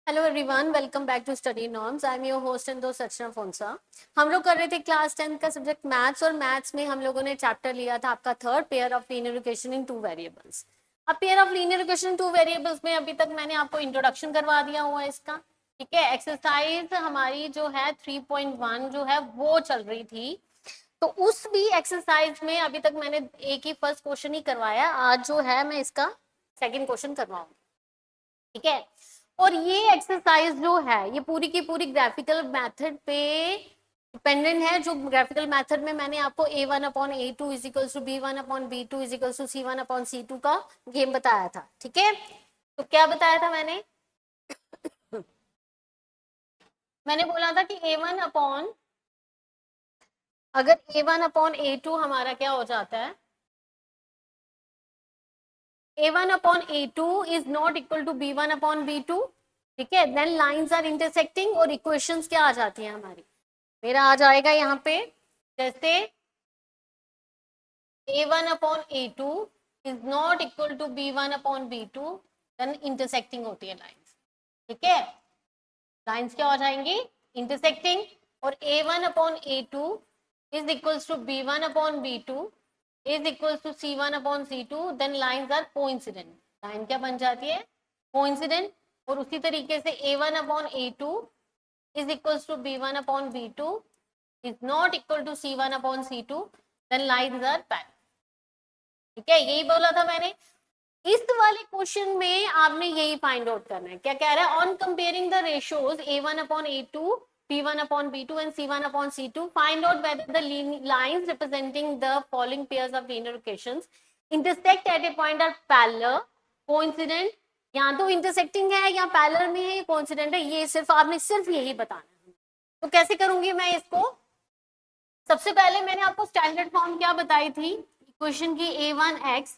Hello everyone, welcome back to Study Norms. I am your host and दोस्त अर्चना फोनसा। हम लोग कर रहे थे क्लास 10 का सब्जेक्ट मैथ्स, और मैथ्स में हम लोगों ने चैप्टर लिया था आपका third, pair of linear equation in two variables. अब pair of linear equation in two variables में अभी तक मैंने आपको इंट्रोडक्शन करवा दिया हुआ है इसका, ठीक है। एक्सरसाइज हमारी जो है 3.1 जो है वो चल रही थी, तो उस भी एक्सरसाइज में अभी तक मैंने एक ही फर्स्ट क्वेश्चन ही करवाया। आज जो है मैं इसका सेकेंड क्वेश्चन करवाऊंगी, ठीक है। और ये एक्सरसाइज जो है ये पूरी की पूरी ग्राफिकल मेथड पे डिपेंडेंट है। जो ग्राफिकल मेथड में मैंने आपको a1/a2 equals to b1/b2 equals to c1/c2 का गेम बताया था, ठीक है। तो क्या बताया था मैंने बोला था कि अगर a1/a2 हमारा क्या हो जाता है, a1/a2 is not equal to b1/b2, ठीक है, देन लाइंस आर इंटरसेक्टिंग और इक्वेशंस क्या आ जाती हैं हमारी। मेरा आ जाएगा यहाँ पे जैसे a1/a2 is not equal to b1/b2, then intersecting होती है लाइंस, ठीक है। लाइंस क्या हो जाएंगी, इंटरसेक्टिंग। और a1/a2 is equals to b1/b2 is equals to c1/c2, then lines are coincident. Line क्या बन जाती है, कोइंसिडेंट। और उसी तरीके से a1/a2 is equals to b1/b2 is not equal to c1/c2, then lines are parallel, ठीक है। यही बोला था मैंने। इस वाले क्वेश्चन में आपने यही फाइंड आउट करना है। क्या कह रहा है, on comparing the ratios a1/a2, b1/b2 and c1/c2, find out whether the lines representing the following pairs of linear equations intersect at a point are parallel, coincident, या तो इंटरसेक्टिंग है या पैरेलल में है, कोइंसिडेंट है। ये सिर्फ आपने सिर्फ यही बताना है। तो कैसे करूंगी मैं इसको, सबसे पहले मैंने आपको स्टैंडर्ड फॉर्म क्या बताई थी इक्वेशन की, a1x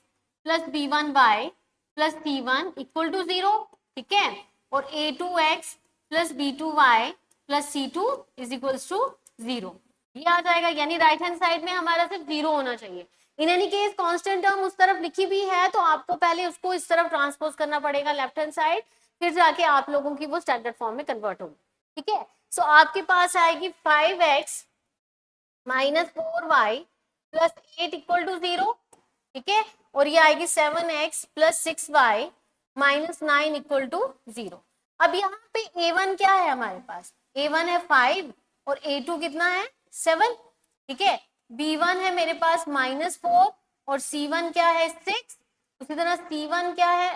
plus b1y plus c1 equal to 0, ठीक है। और a2x plus b2y plus c2 is equals to 0, ये आ जाएगा। यानी राइट हैंड साइड में हमारा सिर्फ 0 होना चाहिए। In any case constant term उस तरफ लिखी भी है तो आपको पहले उसको इस तरफ ट्रांसपोज करना पड़ेगा लेफ्ट हैंड साइड, फिर जाके आप लोगों की वो स्टैंडर्ड फॉर्म में कन्वर्ट होगी, ठीक है। सो आपके पास आएगी 5x minus 4y plus 8 equal to 0, ठीक है। और ये आएगी 7x plus 6y minus 9 equal to 0। अब यहाँ पे a1 क्या है हमारे पास, a1 है 5 और a2 कितना है 7, ठीक है। b1 है मेरे पास -4 और c1 क्या है 6, उसी तरह c1 क्या है,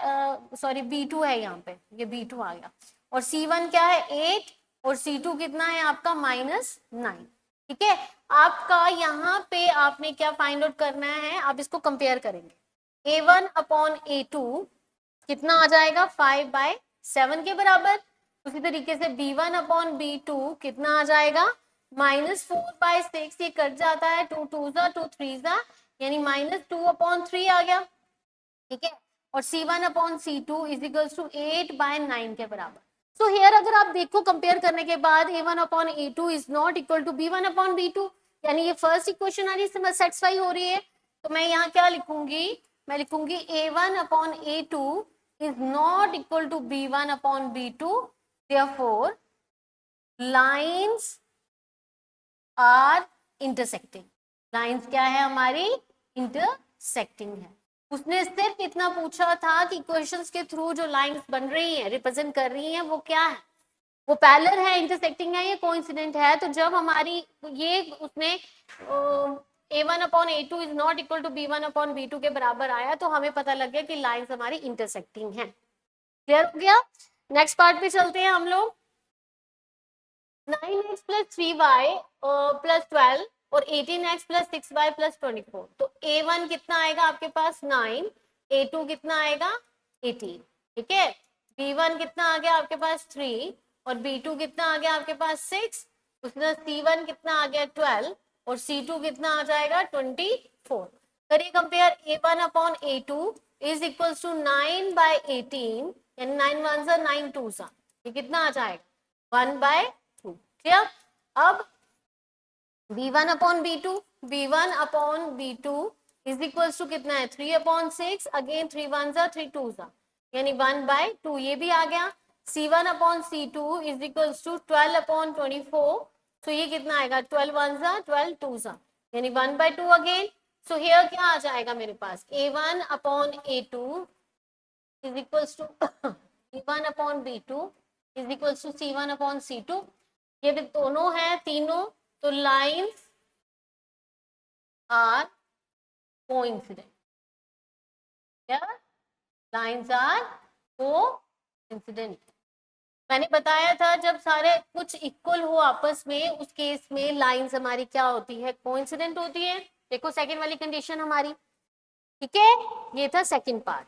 सॉरी b2 है यहाँ पे, ये b2 आ गया। और c1 क्या है 8 और c2 कितना है आपका -9, ठीक है। आपका यहाँ पे आपने क्या फाइंड आउट करना है, आप इसको कंपेयर करेंगे। a1/a2 कितना आ जाएगा 5/7 के बराबर। उसी तरीके से b1/b2 कितना आ जाएगा -4/6, ये कट जाता है, 2 2 2 3 यानी -2/3 आ गया, ठीक है। और c1/c2 इज इक्वल्स टू 8/9 के बराबर। सो हियर अगर आप देखो कंपेयर करने के बाद a1/a2 is not equal to b1/b2, यानी ये फर्स्ट इक्वेशन आ रही है सेटिस्फाई हो रही है। तो मैं यहाँ क्या लिखूंगी, मैं लिखूंगी a1/a2 is not equal to b1/b2, therefore lines are intersecting. Lines क्या है हमारी, इंटरसेक्टिंग है। उसने सिर्फ इतना पूछा था कि इक्वेशंस के थ्रू जो लाइंस बन रही हैं, रिप्रेजेंट कर रही हैं, वो क्या है, वो पैरेलल है, इंटरसेक्टिंग है, ये कोइंसिडेंट है। तो जब हमारी ये उसने a1/a2 is not equal to b1/b2 के बराबर आया, तो हमें पता लग गया कि लाइंस हमारी इंटरसेक्टिंग है। क्लियर हो गया। नेक्स्ट पार्ट पे चलते हैं हम लोग। 9x प्लस 3y प्लस 12 और 18x प्लस 6y प्लस 24। तो a1 कितना आएगा आपके पास 9, a2 कितना आएगा 18, ठीक है। b1 कितना आ गया आपके पास 3 और b2 कितना आ गया आपके पास 6, उसमें c1 कितना आ गया 12 और c2 कितना आ जाएगा 24। करिए compare, a1/a2 is equals to 9/18, यानी 9 1 सा 9 2 सा, ये कितना आ जाएगा 1/2, क्लियर। अब b1/b2, b1/b2 is equals to कितना है 3/6, अगेन 3 1 सा 3 2 सा, यानी 1/2, ये भी आ गया। C1 upon C2 is equals to 12 upon 24. तो ये कितना आएगा 12 1 सा 12 2 सा यानी 1/2 अगेन. सो हियर क्या आ जाएगा मेरे पास A1 upon A2 is equals to B1 upon B2 is equals to C1 upon C2. ये दोनों है तीनों, तो lines are coincident. Lines are coincident. मैंने बताया था जब सारे कुछ इक्वल हो आपस में उस केस में लाइंस हमारी क्या होती है कोइंसिडेंट होती है. देखो सेकंड वाली कंडीशन हमारी, ठीक है. ये था second part.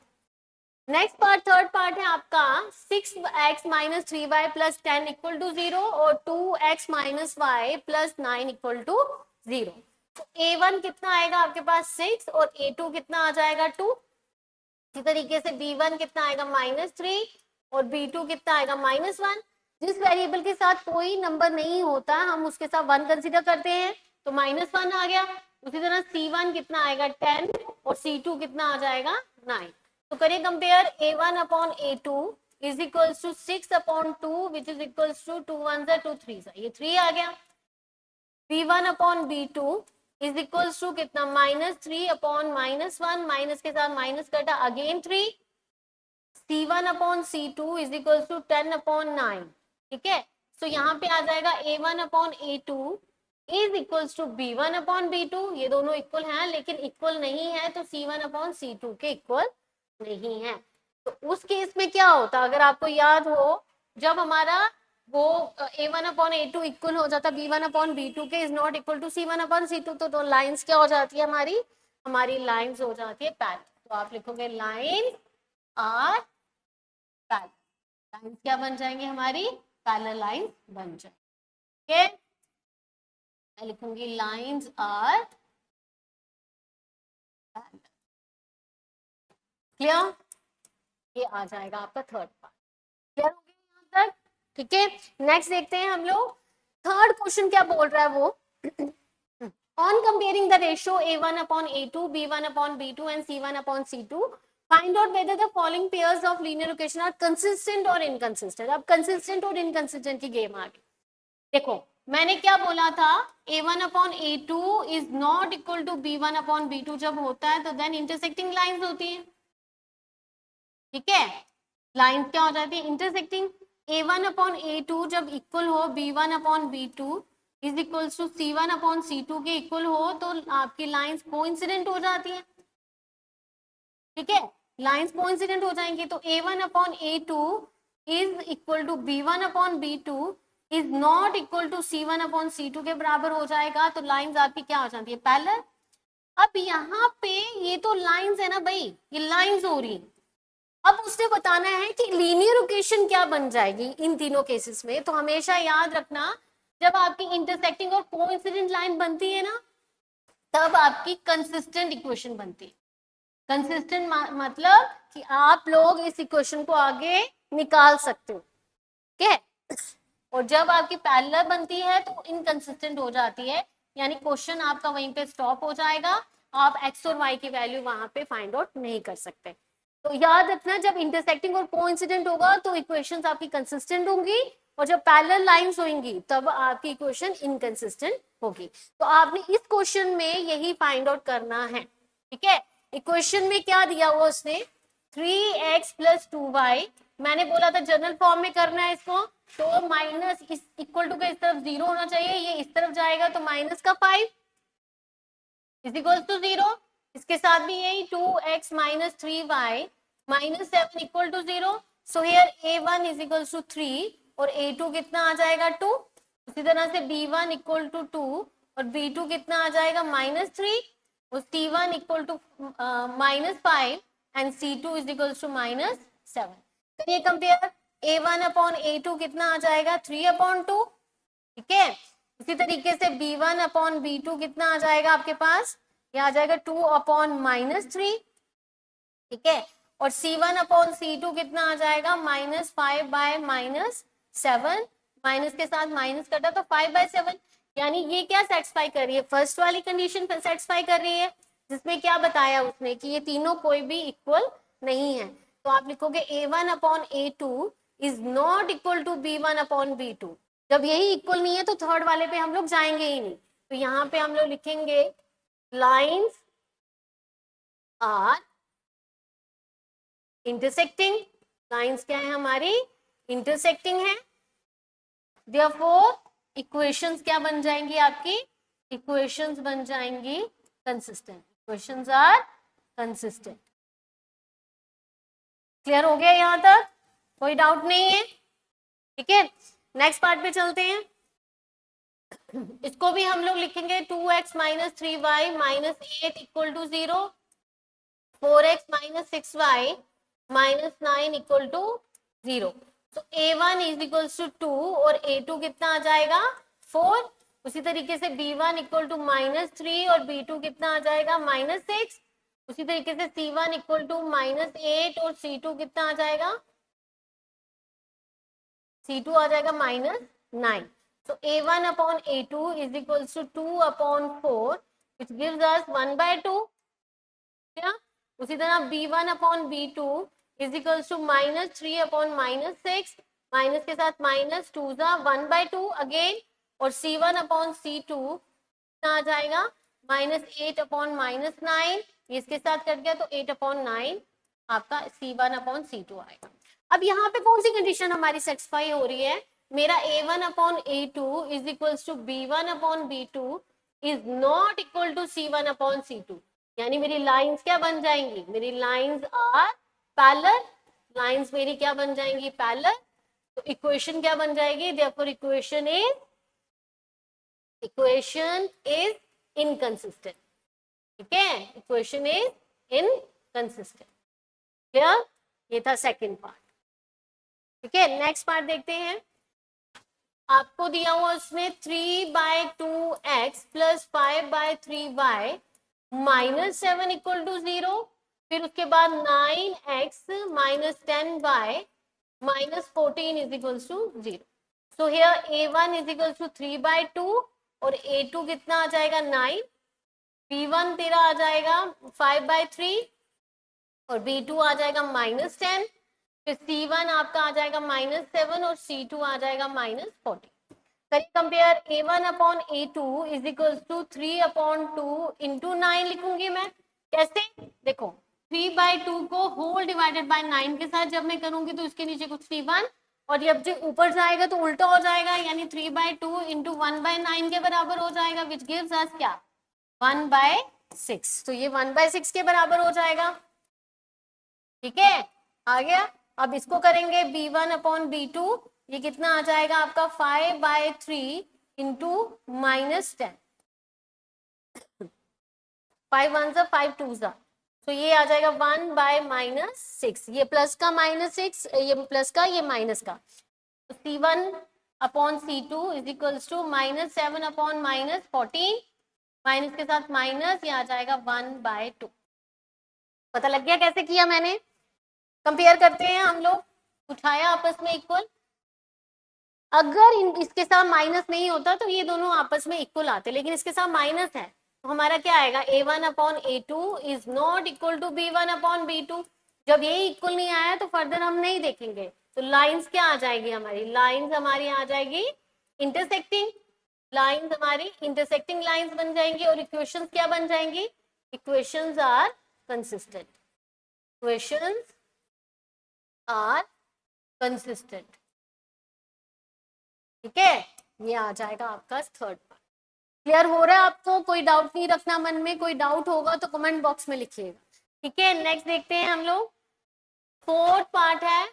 Next part third part है आपका 6x minus 3y plus 10 equal to 0 और 2x minus y plus 9 equal to 0. तो A1 कितना आएगा आपके पास 6 और A2 कितना आ जाएगा 2. इसी तरीके से B1 कितना आएगा -3 और B2 कितना आएगा -1. जिस वेरिएबल के साथ कोई नंबर नहीं होता हम उसके साथ 1 कंसीडर करते हैं तो -1 आ गया. उसी तरह C1 कितना आएगा 10 और C2 कितना आ जाएगा 9. तो करिए compare A1 upon A2 is equals to 6 upon 2 which is equals to 2 1 2 3 ये 3 आ गया. B1 upon B2 is equals to कितना -3 अपॉन -1 माइनस के साथ माइनस कटा again 3. C1 upon C2 is equals to 10 upon 9. ठीक है. सो यहाँ पे आ जाएगा A1 upon A2 is equals to B1 upon B2. ये दोनों इक्वल हैं लेकिन इक्वल नहीं है तो C1 अपॉन C2 के इक्वल नहीं है. तो उस केस में क्या होता अगर आपको याद हो जब हमारा वो A1 अपॉन A2 इक्वल हो जाता B1 अपॉन B2 के is not equal to C1 upon C2 तो लाइंस क्या हो जाती है हमारी लाइंस हो जाती है पैरेलल. तो आप लिखोगे लाइंस आर पैरेलल. लाइंस क्या बन जाएंगे हमारी पैरेलल लाइंस बन जाएंगे. okay? मैं लिखूंगी लाइंस आर पैरेलल. क्लियर. ये आ जाएगा आपका थर्ड पार्ट. क्लियर हो गया यहाँ तक. ठीक है. नेक्स्ट देखते हैं हम लोग थर्ड क्वेश्चन क्या बोल रहा है वो. On comparing the ratio A1 upon A2 B1 upon B2 and C1 upon C2 find out whether the following pairs of linear equation are consistent और इनकंसिस्टेंट. अब कंसिस्टेंट और इनकंसिस्टेंट की गेम आ गई. देखो मैंने क्या बोला था A1 upon A2 is not equal to B1 upon B2 जब होता है तो देन इंटरसेक्टिंग लाइंस होती है. ठीक है. लाइंस क्या हो जाती है इंटरसेक्टिंग. A1 अपॉन A2 जब इक्वल हो B1 upon B2 is equal to C1 upon C2 के इक्वल हो तो आपकी लाइंस कोइंसिडेंट हो जाती है. ठीक है. लाइंस कोइंसिडेंट हो जाएंगी तो A1 upon A2 is equal to B1 upon B2 is not equal to C1 upon C2 के बराबर हो जाएगा. तो लाइंस आपकी क्या हो जाती है पैरेलल. अब यहाँ पे ये तो लाइंस है ना भाई, ये लाइंस हो रही. अब उसने बताना है कि लीनियर इक्वेशन क्या बन जाएगी इन तीनों केसेस में. तो हमेशा याद रखना जब आपकी इंटरसेक्टिंग और कोइंसिडेंट लाइन बनती है ना तब आपकी कंसिस्टेंट इक्वेशन बनती है. कंसिस्टेंट मतलब कि आप लोग इस इक्वेशन को आगे निकाल सकते हो. ठीक है. और जब आपकी पैरेलल बनती है तो इनकंसिस्टेंट हो जाती है यानी क्वेश्चन आपका वहीं पे स्टॉप हो जाएगा. आप एक्स और वाई की वैल्यू वहां पे फाइंड आउट नहीं कर सकते. तो याद रखना जब इंटरसेक्टिंग और कोइंसिडेंट होगा तो इक्वेशंस आपकी कंसिस्टेंट होंगी और जब पैरेलल लाइंस होंगी तब आपकी इक्वेशन इनकंसिस्टेंट होगी. तो आपने इस क्वेश्चन में यही फाइंड आउट करना है. ठीक है. इक्वेशन में क्या दिया हुआ उसने 3x प्लस 2y. मैंने बोला था जनरल फॉर्म में करना है इसको तो माइनस इक्वल टू का इस तरफ 0 होना चाहिए. ये इस तरफ जाएगा तो माइनस का 5 इज इक्वल टू 0. इसके साथ भी यही 2x minus 3y minus 7 equal to 0. So here A1 is equal to 3 और A2 कितना आ जाएगा 2. उसी तरह से B1 इक्वल टू 2 और B2 कितना आ जाएगा -3 और C1 equal to -5 and C2 is equal to -7. करिए कंपेयर A1 अपॉन A2 कितना आ जाएगा 3 अपॉन 2. ठीक है. इसी तरीके से B1 अपॉन B2 कितना आ जाएगा आपके पास ये आ जाएगा 2 अपॉन -3. ठीक है. और C1 अपॉन C2 कितना आ जाएगा -5 बाय -7 माइनस के साथ माइनस कटा तो 5/7 यानी ये क्या सेटिस्फाई कर रही है फर्स्ट वाली कंडीशन सेटिस्फाई कर रही है जिसमें क्या बताया उसने कि ये तीनों कोई भी इक्वल नहीं है. तो आप लिखोगे A1 upon A2 is not equal to B1 upon B2। जब यही इक्वल नहीं है तो थर्ड वाले पे हम लोग जाएंगे ही नहीं। तो यहाँ पे हम लोग लिखेंगे लाइंस आर इंटरसेक्टिंग। लाइंस क्या है हमारी, इंटरसेक्टिंग है। देयरफॉर इक्वेशंस क्या बन जाएंगी आपकी, इक्वेशंस बन जाएंगी consistent. Equations are consistent. Clear हो गया यहां तक, कोई डाउट नहीं है? ठीक है, नेक्स्ट पार्ट पे चलते हैं। इसको भी हम लोग लिखेंगे 2x minus 3y minus 8 equal to 0, 4x minus 6y minus 9 equal to 0। तो a1 इज इक्वल्स टू 2 और a2 कितना आ जाएगा 4। उसी तरीके से b1 इक्वल टू माइनस 3 और b2 कितना आ जाएगा माइनस 6। उसी तरीके से c1 इक्वल टू माइनस 8 और c2 कितना आ जाएगा, c2 आ जाएगा minus 9। So a1 upon a2 is equals to 2 upon 4 which gives us 1 by 2। क्या, उसी तरह b1 upon b2 is equals to minus 3 upon minus 6, minus के साथ माइनस 2 जा 1 by 2 अगेन। और c1 upon c2 कितना आ जाएगा माइनस 8 upon माइनस 9, इसके साथ कट गया तो 8 upon 9 आपका c1 upon c2 आएगा। अब यहाँ पे कौन सी कंडीशन हमारी सेटिस्फाई हो रही है, मेरा a1 upon a2 is equals to b1 upon b2 is not equal to c1 upon c2। यानी मेरी लाइंस क्या बन जाएंगी, मेरी लाइंस आर पैरेलल। लाइंस मेरी क्या बन जाएंगी, पैरेलल। तो इक्वेशन क्या बन जाएगी, देयरफॉर इक्वेशन इज इनकंसिस्टेंट। ठीक है, इक्वेशन इज इनकंसिस्टेंट। क्लियर, ये था सेकंड पार्ट। ठीक है, नेक्स्ट पार्ट देखते हैं। आपको दिया हुआ उसमें 3/2x plus 5/3y minus 7 equal to 0। फिर उसके बाद 9x minus 10y minus 14 is equal to 0। So here a1 is equal to 3/2 और a2 कितना आ जाएगा 9, b1 तेरा आ जाएगा 5/3 और b2 आ जाएगा माइनस 10। फिर c1 आपका आ जाएगा माइनस 7 और c2 आ जाएगा माइनस 40। करिए compare, a1 upon a2 is equal to 3 upon 2 into 9 लिखूंगी मैं। कैसे, देखो 3/2 को होल डिवाइडेड बाय 9 के साथ जब मैं करूंगी तो इसके नीचे कुछ c1 और जब जो ऊपर जाएगा तो उल्टा हो जाएगा, यानी 3/2 इंटू 1/9 के बराबर हो जाएगा विच गिव्स अस क्या 1/6। तो ये 1/6 के बराबर हो जाएगा। ठीक है, आ गया। अब इसको करेंगे b1 अपॉन b2, ये कितना आ जाएगा आपका 5/3 इंटू माइनस 10, 5 1 जा 5 2 जा, तो ये आ जाएगा 1/-6। ये प्लस का -6, ये प्लस का ये माइनस का। तो c1 upon c2 is equals to -7 upon -14, minus के साथ माइनस, ये आ जाएगा 1/2। पता लग गया कैसे किया मैंने? कंपेयर करते हैं हम लोग, उठाया आपस में इक्वल। अगर इसके साथ माइनस नहीं होता तो ये दोनों आपस में इक्वल आते, लेकिन इसके साथ माइनस है तो हमारा क्या आएगा, a1 upon a2 is not equal to b1 upon b2। जब ये इक्वल नहीं आया तो फर्दर हम नहीं देखेंगे। तो लाइंस क्या आ जाएगी हमारी, लाइंस हमारी आ जाएगी इंटरसेक्टिंग। लाइंस हमारी इंटरसेक्टिंग लाइंस बन जाएंगी और इक्वेशंस क्या बन जाएंगी, equations are consistent. Equations are consistent. ठीक है, ये आ जाएगा आपका थर्ड पार्ट। क्लियर हो रहा है आपको, कोई डाउट नहीं रखना मन में, कोई डाउट होगा तो कमेंट बॉक्स में लिखिएगा। ठीक है, नेक्स्ट देखते हैं हम लोग। फोर्थ पार्ट है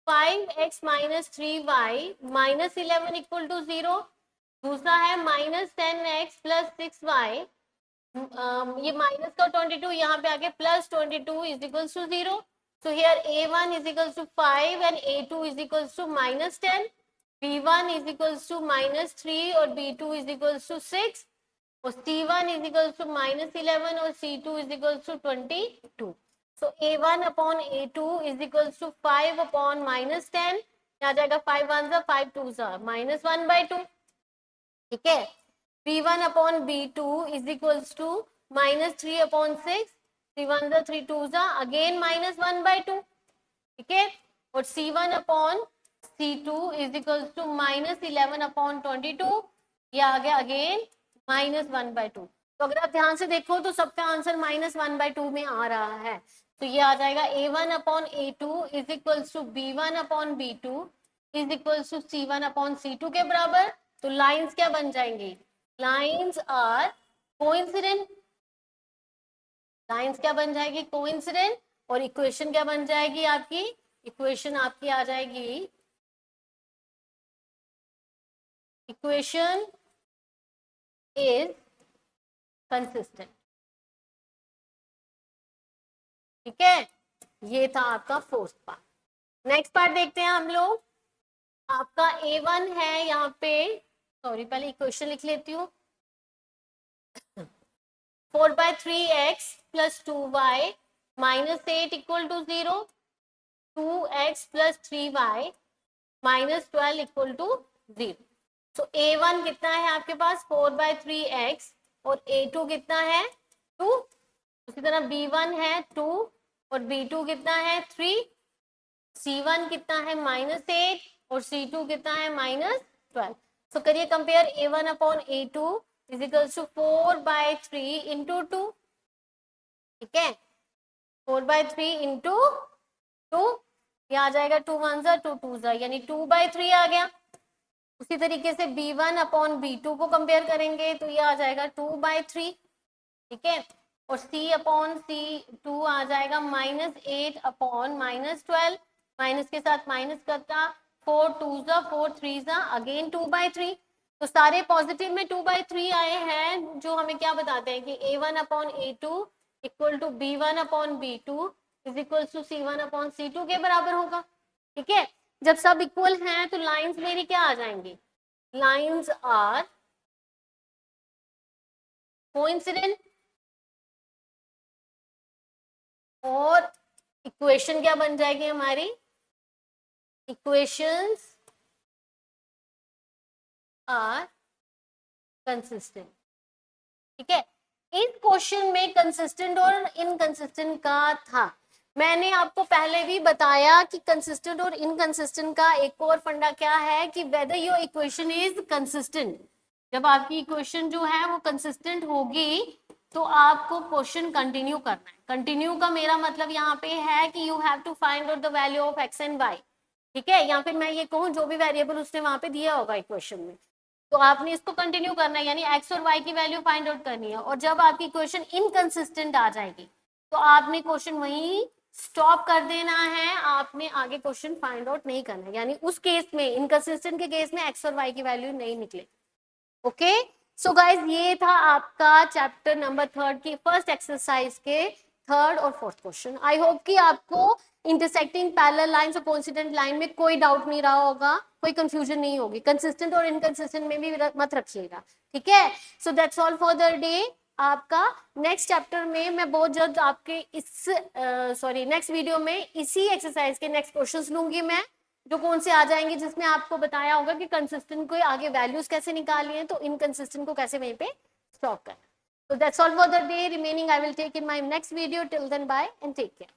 5x minus 3y minus 11 equal to 0। दूसरा है माइनस 10x प्लस 6y, ये माइनस का 22 यहाँ पे आके plus 22 is equal to 0। So here a1 is equal to 5 and a2 is equal to minus 10, b1 is equal to minus 3 और b2 is equal to 6 और c1 is equal to minus 11 और c2 is equal to 22। So a1 upon a2 is equal to 5 upon minus 10, आ जाएगा 5 1 जा 5 2 जा minus 1/2। ठीक है, b1 upon b2 is equal to minus 3 upon 6, 3 1 जा 3 2 जा अगेन माइनस 1/2। ठीक है, और c1 upon C2 is equal to -11/22, ये आ गया अगेन -1/2। तो अगर आप ध्यान से देखो तो सबका आंसर -1/2 में आ रहा है। तो ये आ जाएगा A1/A2 is equal to B1/B2 is equal to C1/C2 के बराबर। तो लाइंस क्या बन जाएंगी? Lines are coincident. लाइंस क्या बन जाएगी? कोइंसिडेंट। और इक्वेशन क्या बन जाएगी आपकी? इक्वेशन आपकी आ जाएगी, इक्वेशन इज कंसिस्टेंट। ठीक है, ये था आपका फोर्थ पार्ट। नेक्स्ट पार्ट देखते हैं हम लोग। आपका A1 है यहाँ पे, सॉरी पहले इक्वेशन लिख लेती हूँ। 4/3x plus 2y minus 8 equal to 0, 2x plus 3y minus 12 equal to 0। So A1 कितना है आपके पास? 4/3x और A2 कितना है? 2। उसी तरह B1 है 2 और B2 कितना है? 3। C1 कितना है? -8 और C2 कितना है? -12। तो करिए compare A1/A2 is equal to 4/3 into 2। ठीक है, 4/3 इंटू 2, ये आ जाएगा 2 1 2 2 यानी 2/3 आ गया। उसी तरीके से B1/B2 को कंपेयर करेंगे तो ये आ जाएगा 2/3। ठीक है, और C/C2 आ जाएगा -8/-12, माइनस के साथ माइनस करता, 4 2 4 3 अगेन 2/3। तो सारे पॉजिटिव में 2/3 आए हैं, जो हमें क्या बताते हैं कि A1/A2 equal to B1/B2 is equal to C1/C2 के बराबर होगा। ठीक है, जब सब इक्वल हैं तो लाइंस मेरी क्या आ जाएंगी? Lines are coincident. और इक्वेशन क्या बन जाएगी हमारी? Equations are consistent. ठीक है, इस क्वेश्चन में कंसिस्टेंट और इनकंसिस्टेंट का था। मैंने आपको पहले भी बताया कि कंसिस्टेंट और इनकंसिस्टेंट का एक और फंडा क्या है कि whether your equation is consistent. जब आपकी इक्वेशन जो है वो कंसिस्टेंट होगी तो आपको क्वेश्चन कंटिन्यू करना है। कंटिन्यू का मेरा मतलब यहाँ पे है कि you have to find out the value of x and y. ठीक है, या फिर मैं ये कहूँ जो भी वेरिएबल उसने वहां पे दिया होगा इक्वेशन में, तो आपने इसको कंटिन्यू करना है, यानी एक्स और वाई की वैल्यू फाइंड आउट करनी है। और जब आपकी क्वेश्चन इनकंसिस्टेंट आ जाएगी तो आपने क्वेश्चन वहीं स्टॉप कर देना है, आपने आगे क्वेश्चन फाइंड आउट नहीं करना है। यानी उस केस में, इनकंसिस्टेंट के केस में एक्स और वाई की वैल्यू नहीं निकले। ओके, सो गाइज ये था आपका चैप्टर नंबर 3 की फर्स्ट एक्सरसाइज के थर्ड और फोर्थ क्वेश्चन। आई होप कि आपको इंटरसेक्टिंग पैरेलल लाइंस और कोइंसिडेंट लाइन में कोई डाउट नहीं रहा होगा, कोई कंफ्यूजन नहीं होगी। कंसिस्टेंट और इनकंसिस्टेंट में भी मत रखिएगा। ठीक है, so that's all for the day. आपका नेक्स्ट चैप्टर में मैं बहुत जल्द आपके इस नेक्स्ट वीडियो में इसी एक्सरसाइज के नेक्स्ट क्वेश्चंस लूंगी मैं, जो कौन से आ जाएंगे, जिसमें आपको बताया होगा कि कंसिस्टेंट को आगे वैल्यूज कैसे निकालनी है, तो इनकंसिस्टेंट को कैसे वहीं पे स्टॉप करना। So that's all for the day. Remaining I will take in my next video. Till then, bye and take care.